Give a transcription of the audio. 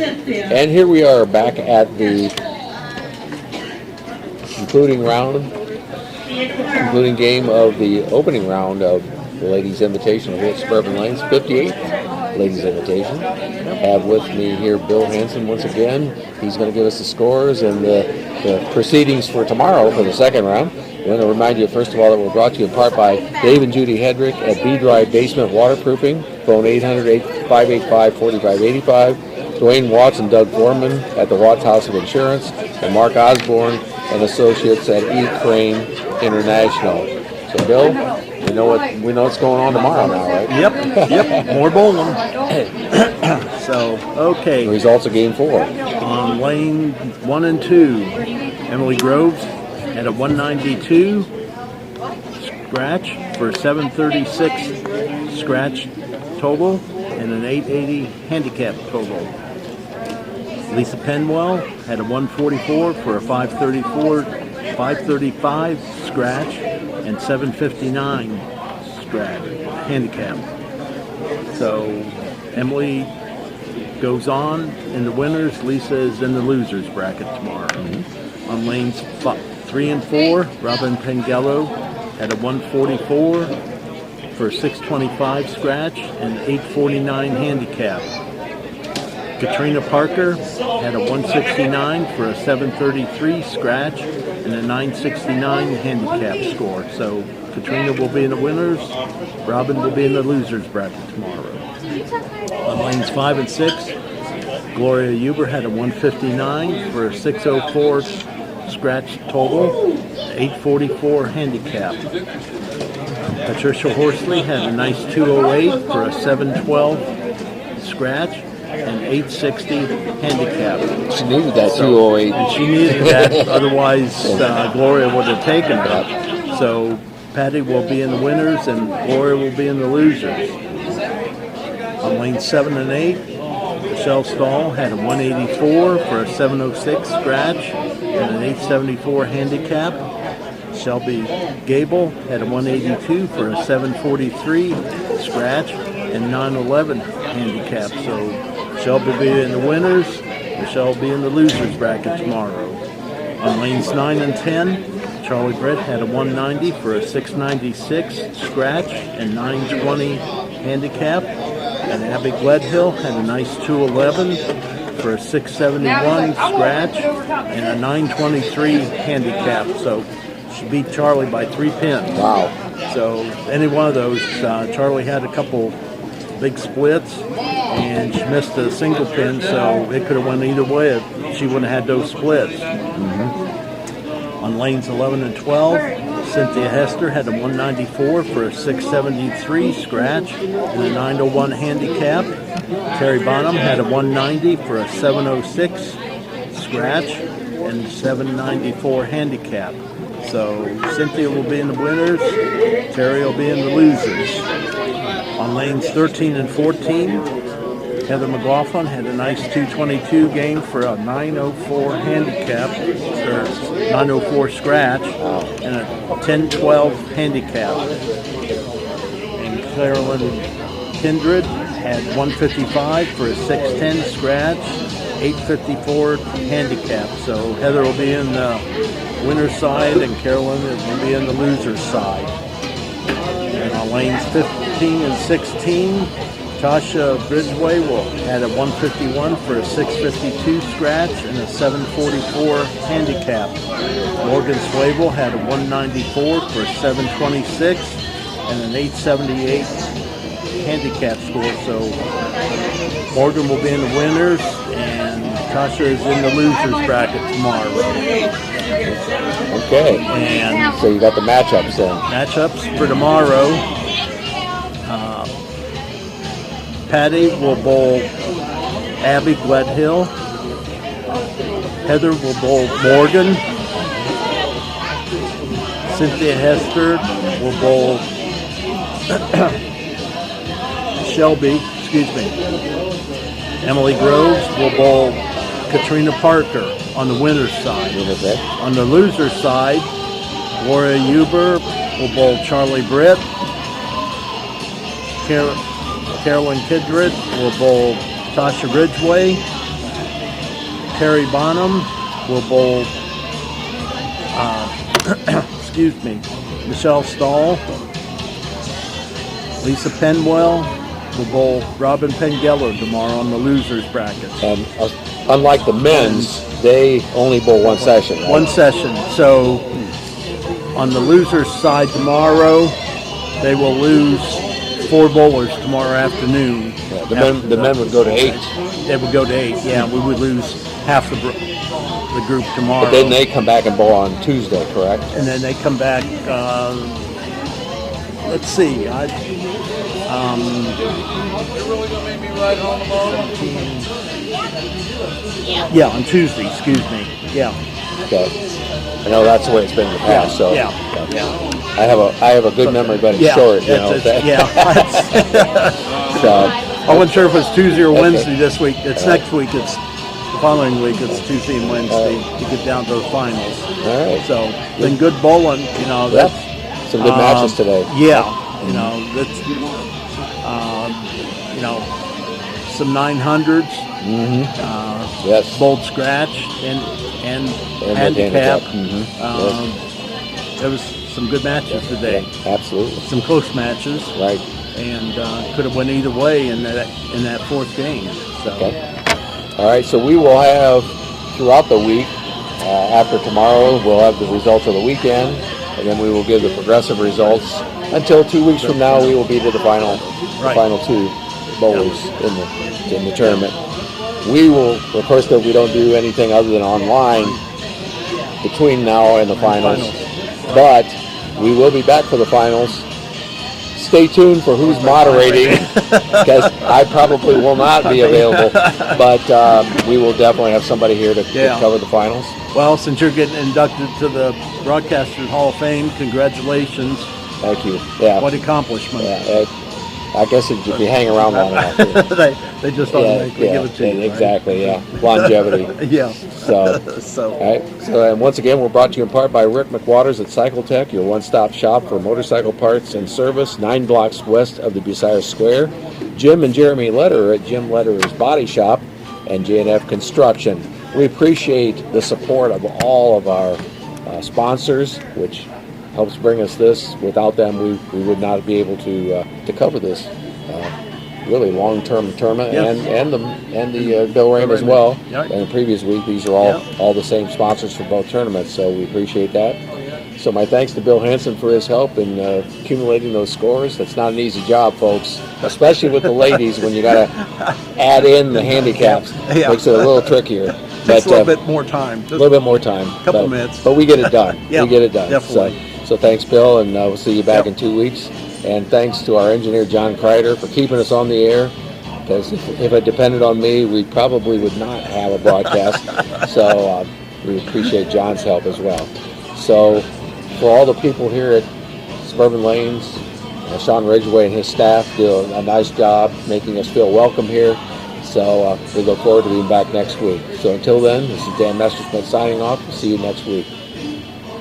And here we are back at the concluding game of the opening round of the Ladies Invitational here at Suburban Lanes, 58th Ladies Invitation. Have with me here Bill Hansen once again. He's going to give us the scores and the proceedings for tomorrow for the second round. I want to remind you, first of all, that we're brought to you in part by Dave and Judy Hedrick at B-Drive Basement Waterproofing. Phone 800-585-4585. Dwayne Watts and Doug Foreman at the Watts House of Insurance. And Mark Osborne and Associates at E. Crane International. So, Bill, we know what's going on tomorrow now, right? Yep. More bowling. So, okay. The results of Game 4. On lane 1 and 2, Emily Groves had a 192 scratch for a 736 scratch total and an 880 handicap total. Lisa Penwell had a 144 for a 535 scratch and 759 scratch handicap. So Emily goes on in the winners. Lisa is in the losers bracket tomorrow. Mm-hmm. On lanes 3 and 4, Robin Pengello had a 144 for a 625 scratch and 849 handicap. Katrina Parker had a 169 for a 733 scratch and a 969 handicap score. So Katrina will be in the winners. Robin will be in the losers bracket tomorrow. On lanes 5 and 6, Gloria Huber had a 159 for a 604 scratch total, 844 handicap. Patricia Horsley had a nice 208 for a 712 scratch and 860 handicap. She needed that 208. And she needed that, otherwise Gloria would have taken it. So Patty will be in the winners and Gloria will be in the losers. On lanes 7 and 8, Michelle Stahl had a 184 for a 706 scratch and an 874 handicap. Shelby Gable had a 182 for a 743 scratch and 911 handicap. So Michelle will be in the winners. Michelle will be in the losers bracket tomorrow. On lanes 9 and 10, Charlie Britt had a 190 for a 696 scratch and 920 handicap. And Abby Gledhill had a nice 211 for a 671 scratch and a 923 handicap. So she beat Charlie by 3 pins. Wow. So any one of those, Charlie had a couple big splits and she missed a single pin, so it could have went either way if she wouldn't have had those splits. Mm-hmm. On lanes 11 and 12, Cynthia Hester had a 194 for a 673 scratch and a 901 handicap. Terry Bonham had a 190 for a 706 scratch and 794 handicap. So Cynthia will be in the winners, Terry will be in the losers. On lanes 13 and 14, Heather McLaughlin had a nice 222 game for a 904 handicap, or 904 scratch, and a 1012 handicap. And Carolyn Kindred had 155 for a 610 scratch, 854 handicap. So Heather will be in the winner's side and Carolyn will be in the loser's side. And on lanes 15 and 16, Tasha Bridgeway had a 151 for a 652 scratch and a 744 handicap. Morgan Swable had a 194 for a 726 and an 878 handicap score. So Morgan will be in the winners and Tasha is in the losers bracket tomorrow. Okay. And so you got the matchups then. Matchups for tomorrow. Patty will bowl Abby Gledhill. Heather will bowl Morgan. Cynthia Hester will bowl Emily Groves will bowl Katrina Parker on the winner's side. On the loser's side, Gloria Huber will bowl Charlie Britt. Carolyn Kindred will bowl Tasha Ridgway. Terry Bonham will bowl, excuse me, Michelle Stahl. Lisa Penwell will bowl Robin Pengeller tomorrow on the losers bracket. And unlike the men's, they only bowl one session. Right? One session. So on the losers side tomorrow, they will lose 4 bowlers tomorrow afternoon. Yeah, the men would go to 8. They would go to 8. Yeah, we would lose half the group tomorrow. But then they come back and bowl on Tuesday, correct? And then they come back. Let's see. You're really gonna make me ride home alone? Yeah, on Tuesday. Excuse me. Yeah. Okay. I know that's the way it's been in the past. So Yeah. I have a good memory, but it's Yeah. short. You It's- know. yeah. So I wasn't sure if it was Tuesday or Wednesday this week. It's next week. It's the following week. It's Tuesday and Wednesday to get down to the finals. all right. So been good bowling. You know, Yep. that's Some good matches today. Yeah, you know, that's you know, some 900s, Yes. bowled scratch and with handicap. handicap. There was some good matches today. Absolutely. Some close matches, Right. and could have went either way in that 4th game. So Okay. All right. So we will have throughout the week. After tomorrow, we'll have the results of the weekend, and then we will give the progressive results until 2 weeks from now. We will be to the final 2 bowlers in the tournament. We will, of course, that we don't do anything other than online between now and the finals. But we will be back for the finals. Stay tuned for who's moderating, because I probably will not be available. But we will definitely have somebody here to cover the finals. Well, since you're getting inducted to the Broadcasters Hall of Fame, congratulations. Thank you. Yeah. What accomplishment. Yeah, I guess if you hang around long enough. they just automatically give it to you. Right? Exactly, yeah. Longevity. Yeah. So, So. all right. So, and once again, we're brought to you in part by Rick McWaters at CycleTech, your one-stop shop for motorcycle parts and service, 9 blocks west of the Bucyrus Square. Jim and Jeremy Lederer at Jim Lederer's Body Shop and J&F Construction. We appreciate the support of all of our sponsors, which helps bring us this. Without them, we would not be able to cover this really long-term tournament and the Bill Rain as well. Yep. And the previous week, these are all the same sponsors for both tournaments, so we appreciate that. So my thanks to Bill Hansen for his help in accumulating those scores. That's not an easy job, folks, especially with the ladies when you got to add in the handicaps. Yeah. Makes it a little trickier. Just a little bit more time. A little bit more time. Couple minutes. But we get it done. Yeah, we get it done. definitely. So thanks, Bill, and we'll see you back in 2 weeks. And thanks to our engineer, John Kreider, for keeping us on the air. Because if it depended on me, we probably would not have a broadcast. So we appreciate John's help as well. So for all the people here at Suburban Lanes, Sean Ridgway and his staff do a nice job making us feel welcome here. So we look forward to being back next week. So until then, this is Dan Messerschmidt signing off. See you next week.